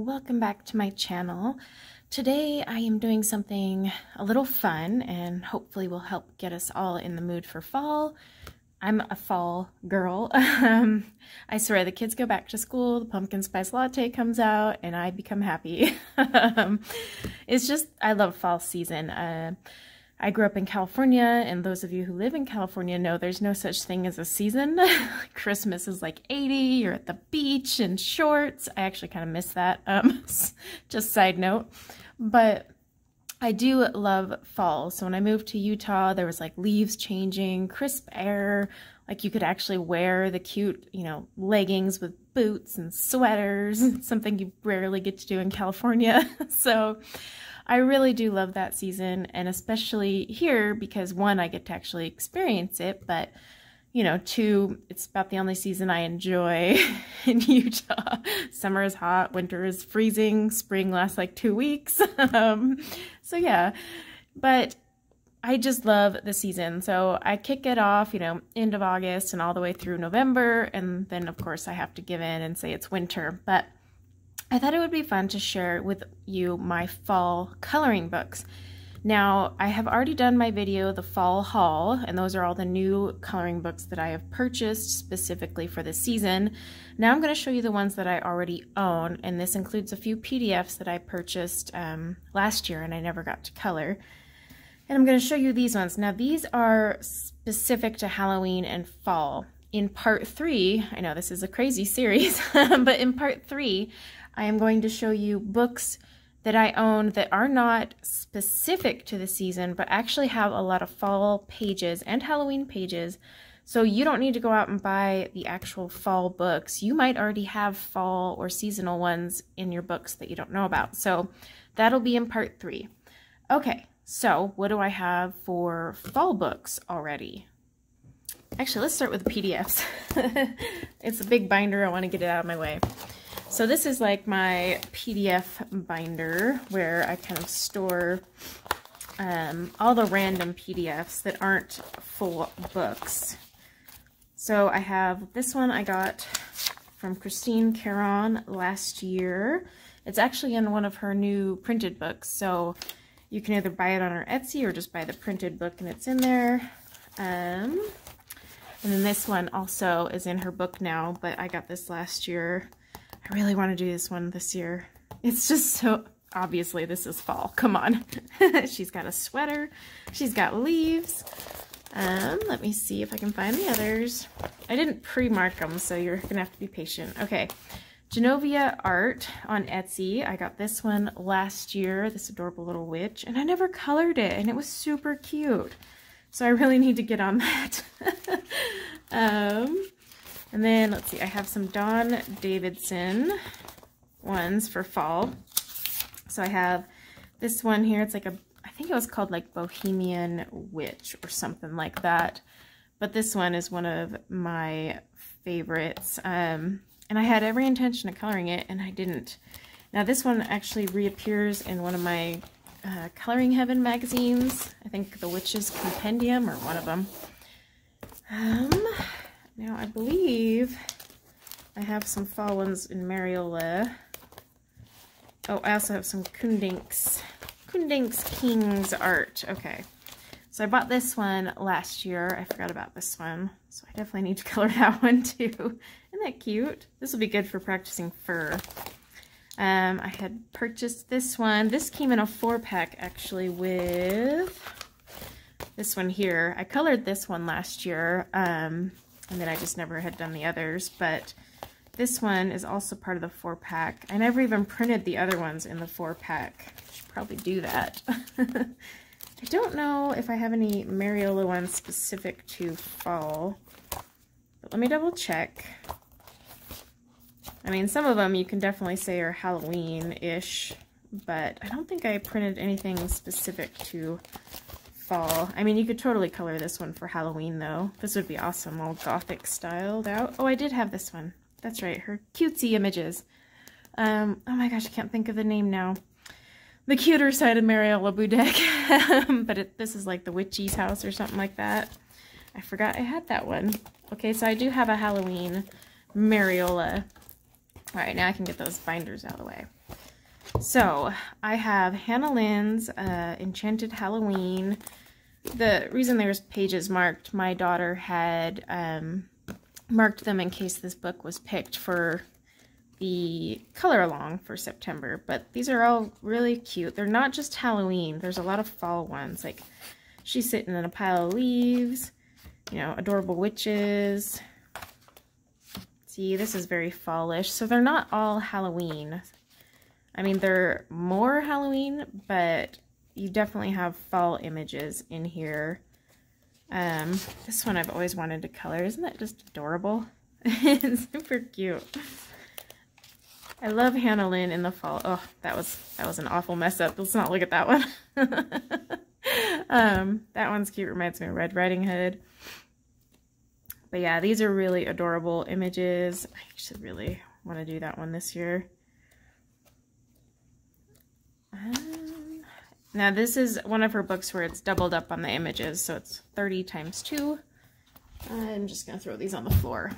welcome back to my channel. Today I am doing something a little fun and hopefully will help get us all in the mood for fall. I'm a fall girl. I swear, the kids go back to school, the pumpkin spice latte comes out, and I become happy. It's just, I love fall season. I grew up in California, and those of you who live in California know there's no such thing as a season. Christmas is like 80, you're at the beach in shorts. I actually kind of miss that, just side note. But I do love fall. So when I moved to Utah, there was like leaves changing, crisp air, like you could actually wear the cute, leggings with boots and sweaters, something you rarely get to do in California. So I really do love that season, and especially here because one, I get to actually experience it, but two, it's about the only season I enjoy in Utah. Summer is hot, winter is freezing, spring lasts like 2 weeks. So yeah, but I just love the season. So I kick it off, end of August and all the way through November, and then of course I have to give in and say it's winter. But I thought it would be fun to share with you my fall coloring books. Now, I have already done my video, the fall haul, and those are all the new coloring books that I have purchased specifically for this season. Now I'm going to show you the ones that I already own, and this includes a few PDFs that I purchased last year and I never got to color. And I'm going to show you these ones. Now, these are specific to Halloween and fall. In part 3, I know this is a crazy series, but in part 3, I am going to show you books that I own that are not specific to the season, but actually have a lot of fall pages and Halloween pages. So you don't need to go out and buy the actual fall books. You might already have fall or seasonal ones in your books that you don't know about. So that'll be in part 3. Okay, so what do I have for fall books already? Actually, let's start with the PDFs. It's a big binder. I want to get it out of my way. So this is like my PDF binder where I kind of store all the random PDFs that aren't full books. So I have this one I got from Christine Caron last year. It's actually in one of her new printed books. So you can either buy it on her Etsy or just buy the printed book and it's in there. And then this one also is in her book now, but I got this last year. I really want to do this one this year. It's just so, obviously this is fall, come on. She's got a sweater, she's got leaves. Let me see if I can find the others. I didn't pre-mark them, so you're gonna have to be patient. Okay, Genovia Art on Etsy. I got this one last year, this adorable little witch, and I never colored it, and it was super cute. So I really need to get on that. And then, let's see, I have some Dawn Davidson ones for fall. So I have this one here. It's like I think it was called like Bohemian Witch or something like that. But this one is one of my favorites. And I had every intention of coloring it, and I didn't. Now this one actually reappears in one of my Coloring Heaven magazines. I think the Witch's Compendium or one of them. Now, I believe I have some fall ones in Mariola. Oh, I also have some Kundinks King's art. Okay, so I bought this one last year. I forgot about this one, so I definitely need to color that one too. Isn't that cute? This will be good for practicing fur. I had purchased this one. This came in a 4-pack actually with this one here. I colored this one last year. And then I just never had done the others, but this one is also part of the 4-pack. I never even printed the other ones in the 4-pack. I should probably do that. I don't know if I have any Mariola ones specific to fall, but let me double check. I mean, some of them you can definitely say are Halloween-ish, but I don't think I printed anything specific to fall. I mean, you could totally color this one for Halloween, though. This would be awesome, all gothic styled out. Oh, I did have this one. That's right, her cutesy images. Oh my gosh, I can't think of the name now. The cuter side of Mariola Budek. But this is like the witchy's house or something like that. I forgot I had that one. Okay, so I do have a Halloween Mariola. All right, now I can get those binders out of the way. So I have Hannah Lynn's Enchanted Halloween. The reason there's pages marked, my daughter had marked them in case this book was picked for the color along for September. But these are all really cute. They're not just Halloween. There's a lot of fall ones. Like she's sitting in a pile of leaves, you know, adorable witches. See, this is very fallish. So they're not all Halloween. I mean, they're more Halloween, but you definitely have fall images in here. This one I've always wanted to color. Isn't that just adorable? It's super cute. I love Hannah Lynn in the fall. Oh, that was an awful mess up. Let's not look at that one. That one's cute. Reminds me of Red Riding Hood. But yeah, these are really adorable images. I actually really want to do that one this year. Now this is one of her books where it's doubled up on the images, so it's 30 times 2. I'm just going to throw these on the floor.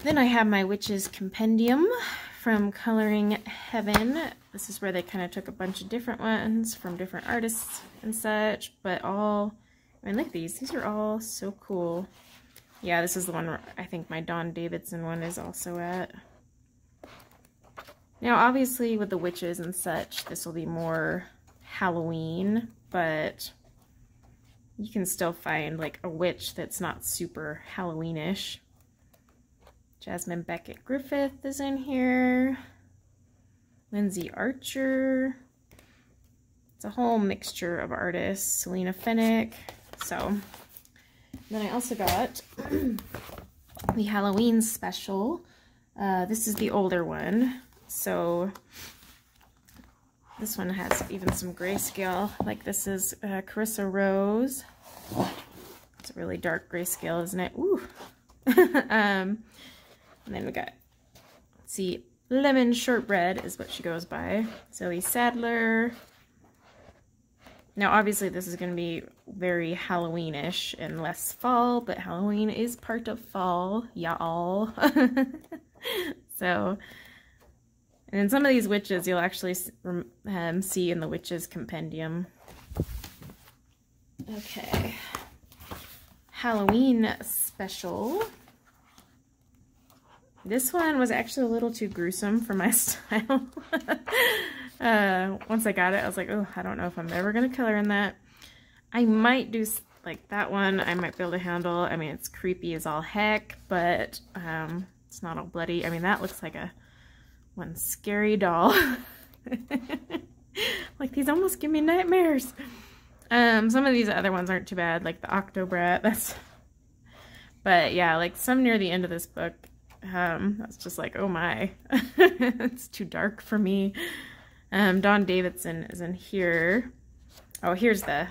Then I have my Witches Compendium from Coloring Heaven. This is where they kind of took a bunch of different ones from different artists and such, but all, I mean, look at these. These are all so cool. Yeah, this is the one where I think my Dawn Davidson one is also at. Now, obviously, with the witches and such, this will be more Halloween, but you can still find, like, a witch that's not super Halloweenish. Jasmine Beckett Griffith is in here. Lindsay Archer. It's a whole mixture of artists. Selena Fennick. So, then I also got the Halloween special. This is the older one. So this one has even some grayscale. Like this is Carissa Rose. It's a really dark grayscale, isn't it? Ooh. And then we got, let's see, Lemon Shortbread is what she goes by. Zoe Sadler. Now obviously this is going to be very Halloweenish and less fall, but Halloween is part of fall, y'all. So... and then some of these witches you'll actually see in the Witches Compendium. Okay. Halloween special. This one was actually a little too gruesome for my style. Once I got it, I was like, oh, I don't know if I'm ever going to color in that. I might do, like, that one I might be able to handle. I mean, it's creepy as all heck, but it's not all bloody. I mean, that looks like one scary doll. Like, these almost give me nightmares. Some of these other ones aren't too bad, like the Octobrat. But yeah, like some near the end of this book, that's just like, oh my, it's too dark for me. Dawn Davidson is in here. Oh, here's the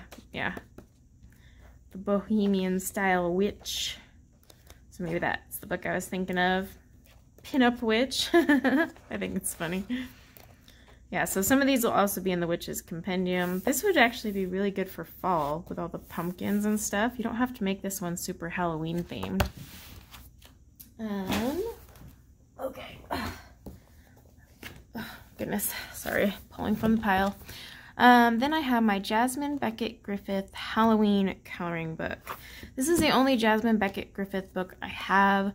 Bohemian style witch. So maybe that's the book I was thinking of. Pinup Witch. I think it's funny. Yeah, so some of these will also be in the Witches Compendium. This would actually be really good for fall with all the pumpkins and stuff. You don't have to make this one super Halloween themed. Okay. Oh, goodness, sorry, pulling from the pile. Then I have my Jasmine Beckett Griffith Halloween coloring book. This is the only Jasmine Beckett Griffith book I have.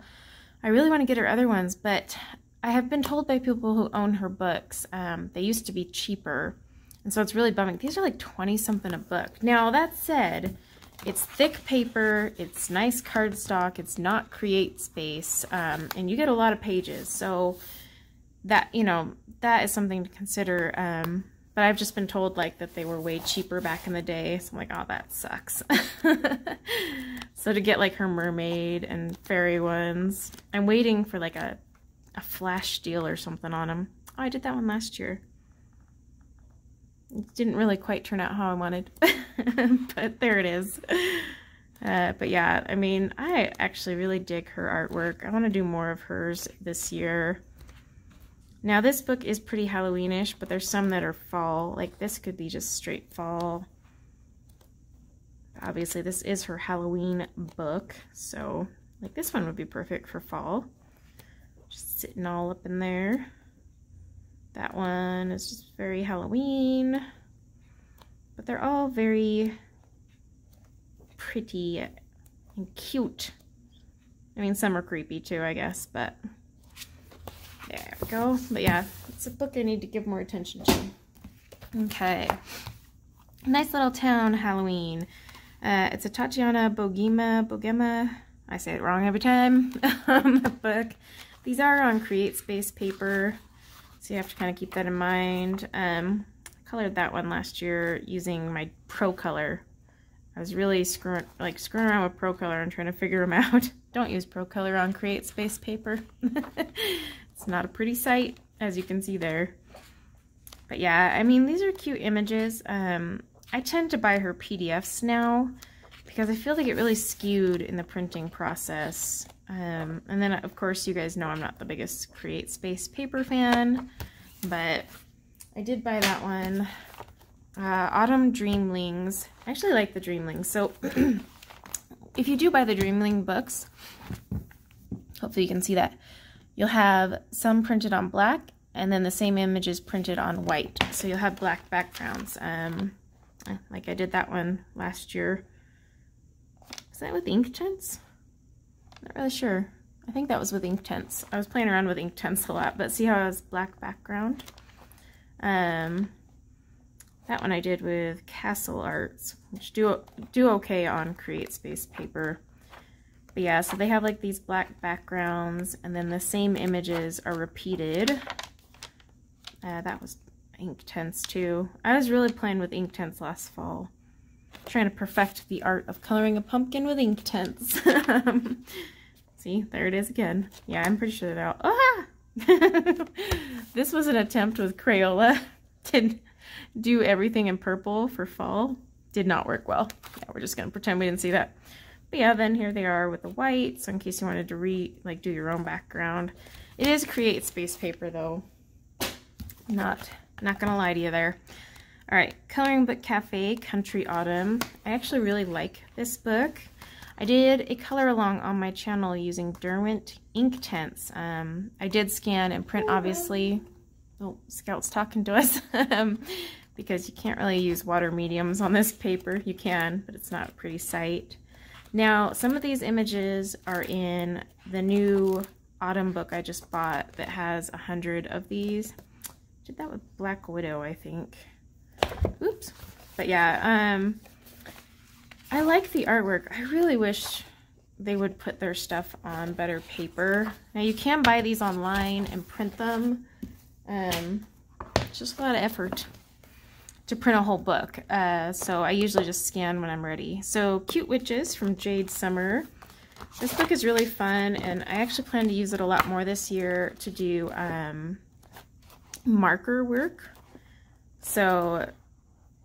I really want to get her other ones, but I have been told by people who own her books, they used to be cheaper, and so it's really bumming. These are like 20-something a book. Now, that said, it's thick paper, it's nice cardstock, it's not create space, and you get a lot of pages, so that, you know, that is something to consider, but I've just been told, like, that they were way cheaper back in the day, so I'm like, oh, that sucks. So to get, like, her mermaid and fairy ones, I'm waiting for, like, a flash deal or something on them. Oh, I did that one last year. It didn't really quite turn out how I wanted, but there it is. But yeah, I mean, I actually really dig her artwork. I want to do more of hers this year. Now, this book is pretty Halloweenish, but there's some that are fall. Like, this could be just straight fall. Obviously, this is her Halloween book, so, like, this one would be perfect for fall. Just sitting all up in there. That one is just very Halloween, but they're all very pretty and cute. I mean, some are creepy too, I guess, but there we go. But yeah, it's a book I need to give more attention to. Okay. Nice Little Town Halloween. It's a Tatiana Bogema, I say it wrong every time, book. These are on Create Space paper, so you have to kind of keep that in mind. I colored that one last year using my Pro Color. I was really screwing around with Pro Color and trying to figure them out. Don't use Pro Color on Create Space paper. It's not a pretty sight, as you can see there. But yeah, I mean, these are cute images. I tend to buy her PDFs now because I feel they get really skewed in the printing process. And then, of course, you guys know I'm not the biggest Create Space paper fan, but I did buy that one. Autumn Dreamlings. I actually like the Dreamlings. So if you do buy the Dreamling books, hopefully you can see that, you'll have some printed on black and then the same images printed on white. So you'll have black backgrounds. Like I did that one last year. Is that with Inktense? Not really sure. I think that was with Inktense. I was playing around with Inktense a lot, but see how it has black background? That one I did with Castle Arts, which do okay on Create Space paper. But yeah, so they have like these black backgrounds, and then the same images are repeated. That was Inktense too. I was really playing with Inktense last fall, trying to perfect the art of coloring a pumpkin with Inktense. See, there it is again. Yeah, I'm pretty sure they're all... Ah! This was an attempt with Crayola to do everything in purple for fall. Did not work well. Yeah, we're just going to pretend we didn't see that. But yeah, then here they are with the white, so in case you wanted to do your own background. It is Create Space paper though. Not gonna lie to you there. Alright, Coloring Book Cafe, Country Autumn. I actually really like this book. I did a color along on my channel using Derwent Inktense. I did scan and print, obviously. Oh, Scout's talking to us. Because you can't really use water mediums on this paper. You can, but it's not a pretty sight. Now, some of these images are in the new autumn book I just bought that has 100 of these. Did that with Black Widow, I think. Oops. But yeah, I like the artwork. I really wish they would put their stuff on better paper. Now, you can buy these online and print them. It's just a lot of effort to print a whole book. So I usually just scan when I'm ready. So Cute Witches from Jade Summer. This book is really fun, and I actually plan to use it a lot more this year to do marker work. So,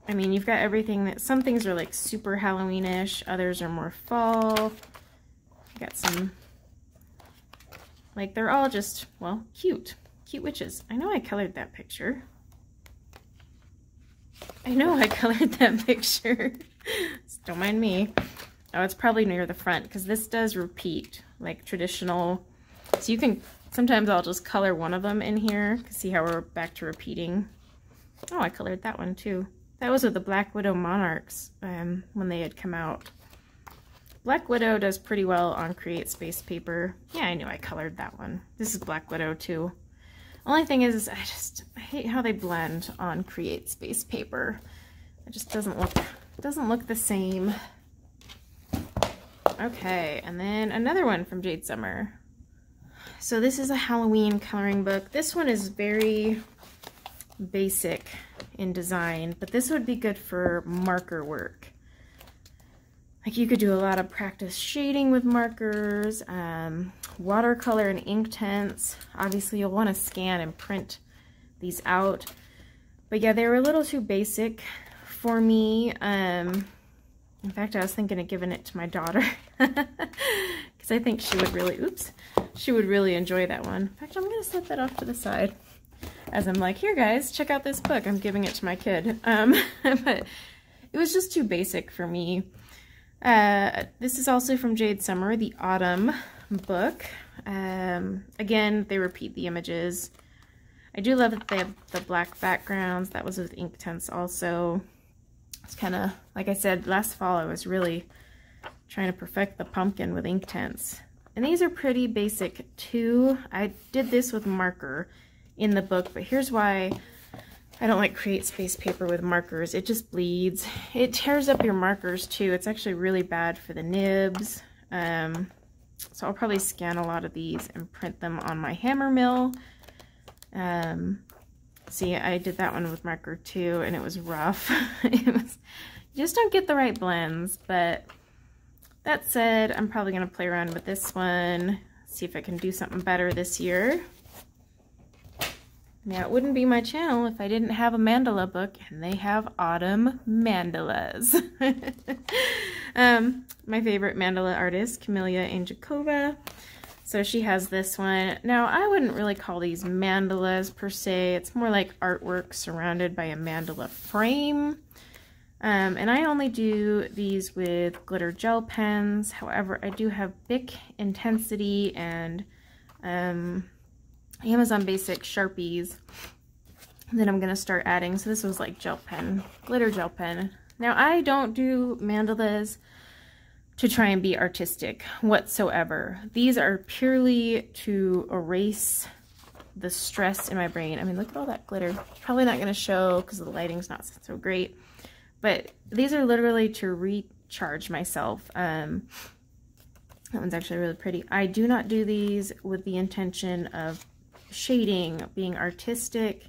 I mean, you've got everything that, some things are like super Halloween-ish, others are more fall. You got some, like, they're all just, well, cute witches. I know I colored that picture. Don't mind me. Oh, it's probably near the front, because this does repeat, like traditional. So you can, sometimes I'll just color one of them in here. See how we're back to repeating. Oh, I colored that one too. That was with the Black Widow Monarchs when they had come out. Black Widow does pretty well on Create Space paper. Yeah, I knew I colored that one. This is Black Widow too. Only thing is, I hate how they blend on Create Space paper. It just doesn't look the same. Okay, and then another one from Jade Summer. So this is a Halloween coloring book. This one is very basic in design, but this would be good for marker work. Like, you could do a lot of practice shading with markers, watercolor and Inktense. Obviously, you'll want to scan and print these out. But yeah, they were a little too basic for me. In fact, I was thinking of giving it to my daughter because I think she would really enjoy that one. In fact, I'm going to set that off to the side as I'm like, here guys, check out this book. I'm giving it to my kid. But it was just too basic for me. This is also from Jade Summer, the Autumn book. Again, they repeat the images. I do love that they have the black backgrounds. That was with Inktense also. It's kind of, like I said, last fall I was really trying to perfect the pumpkin with Inktense. And these are pretty basic too. I did this with marker in the book, but here's why I don't like Create Space paper with markers. It just bleeds. It tears up your markers too. It's actually really bad for the nibs. So I'll probably scan a lot of these and print them on my hammer mill. See, I did that one with marker too, and it was rough. You just don't get the right blends, but that said, I'm probably going to play around with this one, see if I can do something better this year. Now, it wouldn't be my channel if I didn't have a mandala book, and they have autumn mandalas. My favorite mandala artist, Camelia Anjakova. So she has this one. Now, I wouldn't really call these mandalas per se. It's more like artwork surrounded by a mandala frame. And I only do these with glitter gel pens. However, I do have Bic Intensity and Amazon Basic Sharpies that I'm going to start adding. So this was like gel pen, glitter gel pen. Now, I don't do mandalas to try and be artistic whatsoever. These are purely to erase the stress in my brain. I mean, look at all that glitter. Probably not going to show because the lighting's not so great. But these are literally to recharge myself. That one's actually really pretty. I do not do these with the intention of shading, being artistic,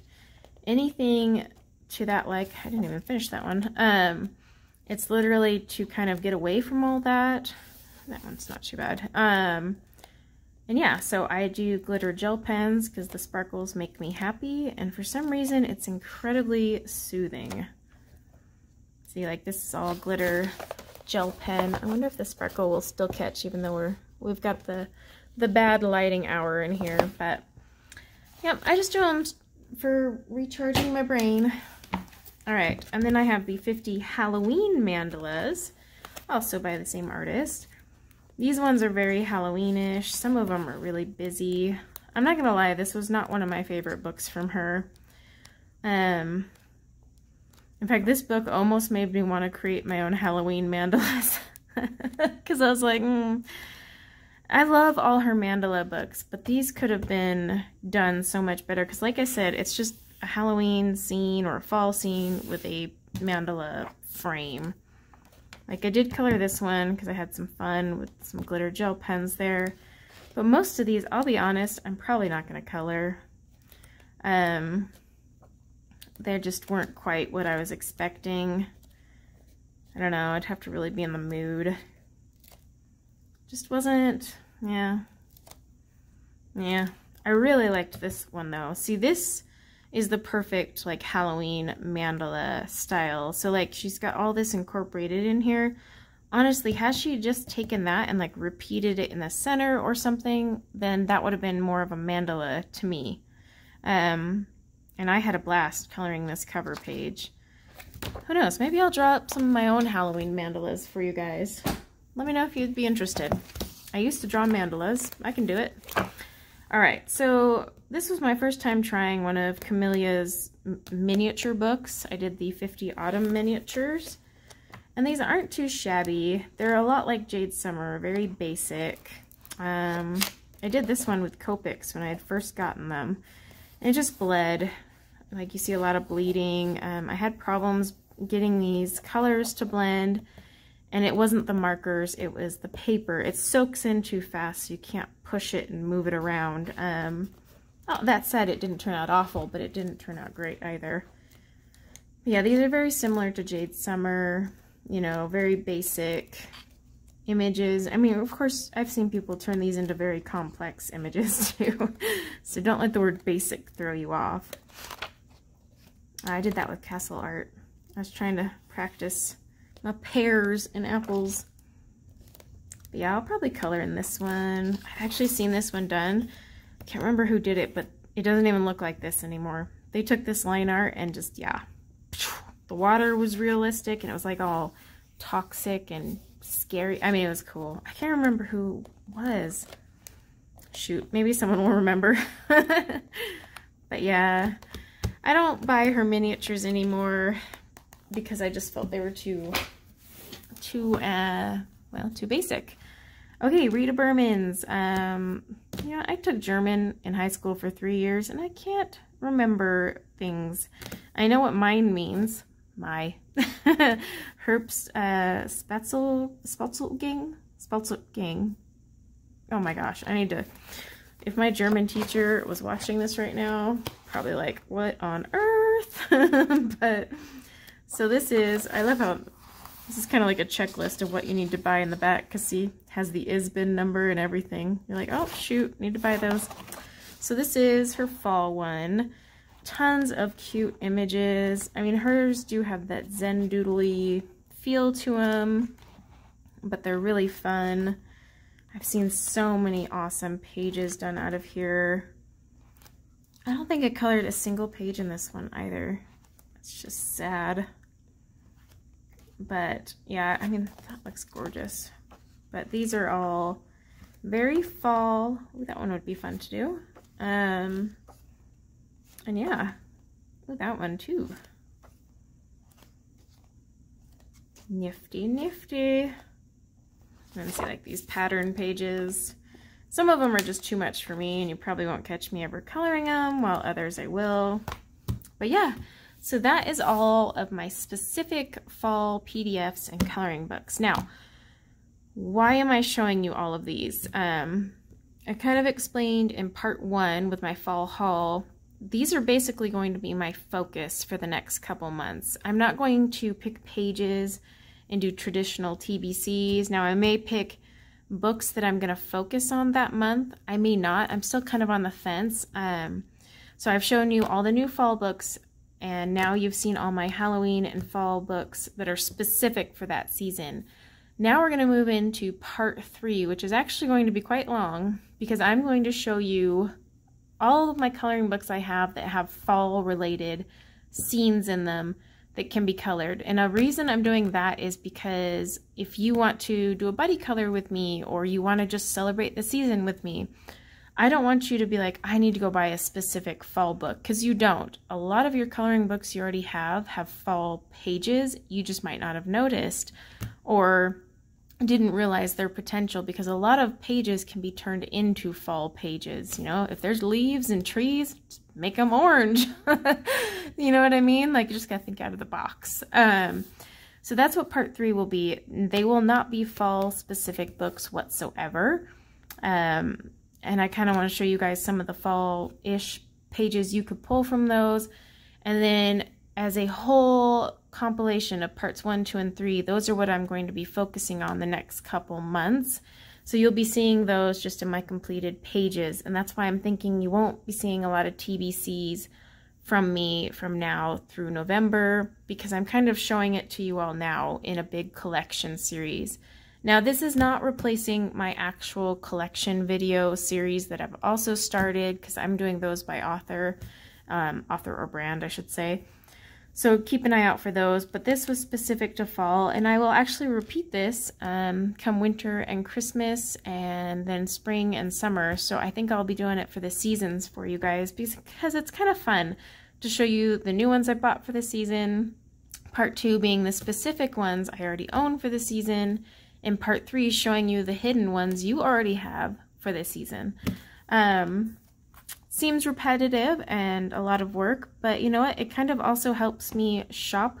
anything to that, like, I didn't even finish that one. It's literally to kind of get away from all that. That one's not too bad. And yeah, so I do glitter gel pens because the sparkles make me happy, and for some reason it's incredibly soothing. See, like this is all glitter gel pen. I wonder if the sparkle will still catch even though we've got the bad lighting hour in here. But yeah, I just do them for recharging my brain. All right, and then I have the 50 Halloween mandalas, also by the same artist. These ones are very Halloweenish. Some of them are really busy. I'm not gonna lie, this was not one of my favorite books from her. In fact, this book almost made me want to create my own Halloween mandalas. Because I was like, I love all her mandala books, but these could have been done so much better. Because like I said, it's just a Halloween scene or a fall scene with a mandala frame. Like I did color this one because I had some fun with some glitter gel pens there. But most of these, I'll be honest, I'm probably not going to color. They just weren't quite what I was expecting. I don't know, I'd have to really be in the mood. Just wasn't, yeah. I really liked this one though. See, this is the perfect like Halloween mandala style. So like she's got all this incorporated in here. Honestly, had she just taken that and like repeated it in the center or something, then that would have been more of a mandala to me. And I had a blast coloring this cover page. Who knows, maybe I'll draw up some of my own Halloween mandalas for you guys. Let me know if you'd be interested. I used to draw mandalas. I can do it. Alright, so this was my first time trying one of Camelia's miniature books. I did the 50 Autumn miniatures. And these aren't too shabby. They're a lot like Jade Summer, very basic. I did this one with Copics when I had first gotten them. And it just bled. Like you see a lot of bleeding. I had problems getting these colors to blend. And it wasn't the markers, it was the paper. It soaks in too fast, so you can't push it and move it around. Oh, that said, it didn't turn out awful, but it didn't turn out great either. But yeah, these are very similar to Jade Summer. You know, very basic images. I mean, of course, I've seen people turn these into very complex images too. So don't let the word basic throw you off. I did that with Castle Art. I was trying to practice my pears and apples. But yeah, I'll probably color in this one. I've actually seen this one done. I can't remember who did it, but it doesn't even look like this anymore. They took this line art and just, yeah. The water was realistic and it was like all toxic and scary. I mean, it was cool. I can't remember who it was. Shoot, maybe someone will remember. But yeah, I don't buy her miniatures anymore because I just felt they were too basic. Okay, Rita Berman's. You know, I took German in high school for 3 years, and I can't remember things. I know what mine means. My Herbst Spatzelgang. Oh my gosh, I need to. If my German teacher was watching this right now, probably like, what on earth? But so this is. I love how. This is kind of like a checklist of what you need to buy in the back, because see, it has the ISBN number and everything. You're like, oh shoot, need to buy those. So this is her fall one. Tons of cute images. I mean, hers do have that Zen doodly feel to them, but they're really fun. I've seen so many awesome pages done out of here. I don't think I colored a single page in this one either. It's just sad. But yeah, I mean, that looks gorgeous. But these are all very fall. Ooh, that one would be fun to do. And yeah, ooh, that one too. Nifty, nifty. And see, like these pattern pages. Some of them are just too much for me, and you probably won't catch me ever coloring them, while others I will. But yeah. So that is all of my specific fall PDFs and coloring books. Now, why am I showing you all of these? I kind of explained in part 1 with my fall haul. These are basically going to be my focus for the next couple months. I'm not going to pick pages and do traditional TBCs. Now, I may pick books that I'm going to focus on that month. I may not. I'm still kind of on the fence. So I've shown you all the new fall books. And now you've seen all my Halloween and fall books that are specific for that season. Now we're going to move into part 3, which is actually going to be quite long, because I'm going to show you all of my coloring books I have that have fall related scenes in them that can be colored. And a reason I'm doing that is because if you want to do a buddy color with me, or you want to just celebrate the season with me, I don't want you to be like, I need to go buy a specific fall book, because you don't. A lot of your coloring books you already have fall pages. You just might not have noticed or didn't realize their potential, because a lot of pages can be turned into fall pages. You know, if there's leaves and trees, just make them orange. You know what I mean? Like, you just gotta think out of the box. So that's what part 3 will be. They will not be fall specific books whatsoever. And I kind of want to show you guys some of the fall-ish pages you could pull from those. And then as a whole compilation of parts 1, 2, and 3, those are what I'm going to be focusing on the next couple months. So you'll be seeing those just in my completed pages. And that's why I'm thinking you won't be seeing a lot of TBCs from me from now through November, because I'm kind of showing it to you all now in a big collection series. Now, this is not replacing my actual collection video series that I've also started, because I'm doing those by author, author or brand, I should say. So keep an eye out for those, but this was specific to fall, and I will actually repeat this come winter and Christmas, and then spring and summer. So I think I'll be doing it for the seasons for you guys, because it's kind of fun to show you the new ones I bought for the season, part 2 being the specific ones I already own for the season, and part 3 showing you the hidden ones you already have for this season. Seems repetitive and a lot of work, but you know what? It kind of also helps me shop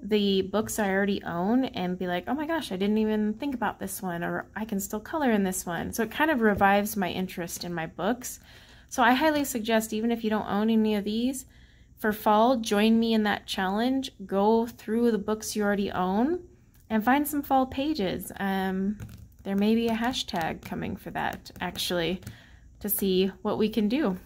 the books I already own and be like, oh my gosh, I didn't even think about this one, or I can still color in this one. So it kind of revives my interest in my books. So I highly suggest, even if you don't own any of these, for fall, join me in that challenge. Go through the books you already own and find some fall pages. There may be a hashtag coming for that, actually, to see what we can do.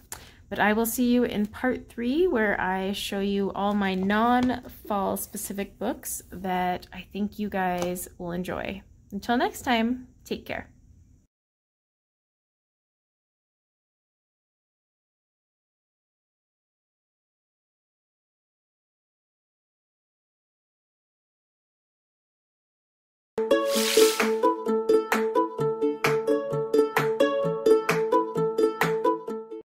But I will see you in part 3, where I show you all my non-fall specific books that I think you guys will enjoy. Until next time, take care.